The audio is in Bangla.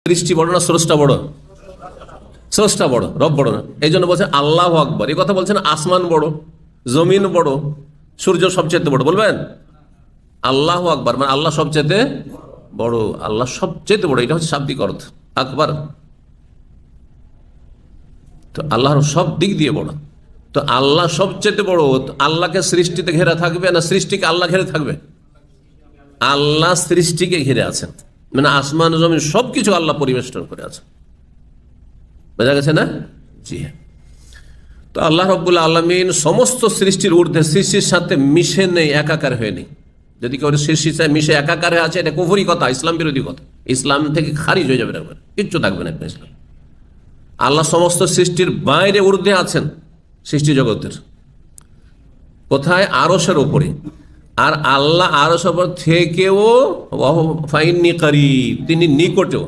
সৃষ্টি বড় না স্রষ্টা বড়? স্রষ্টা বড়, রব বড় না। এই জন্য বলছেন আল্লাহু আকবার। এই কথা বলছেন আসমান বড়, জমিন বড়, সূর্য সবচেয়ে বড়। বলবেন আল্লাহু আকবার মানে আল্লাহ সবচেয়ে বড়, আল্লাহ সবচেয়ে বড়, এটা হচ্ছে শাব্দিক অর্থ। আকবার তো আল্লাহর সব দিক দিয়ে বড়। তো আল্লাহ সবচেয়ে বড়, আল্লাহকে সৃষ্টিতে ঘেরা থাকবে না সৃষ্টিকে আল্লাহ ঘিরে থাকবে? আল্লাহ সৃষ্টিকে ঘিরে আছেন, মানে আসমান জমিন সবকিছু আল্লাহ পরিবেষ্টন করে আছেন। বোঝা গেছে না? জি হ্যাঁ। তো আল্লাহ রাব্বুল আলামিন সমস্ত সৃষ্টির ঊর্ধ্বে, সৃষ্টির সাথে মিশে নেই, একাকার হয়ে নেই। যদি কেউ সৃষ্টির সাথে মিশে একাকার হয়ে আছে, এটা কুফরি কথা, ইসলাম বিরোধী কথা, ইসলাম থেকে খারিজ হয়ে যাবে, কিচ্ছু থাকবে না ইসলাম। আল্লাহ সমস্ত সৃষ্টির বাইরে, ঊর্ধ্বে আছেন সৃষ্টি জগতের। কোথায়? আরশের উপরে। আর আল্লাহ আরশের উপর থেকেও ফাইন্নি করিব, তিনি নিকটেও।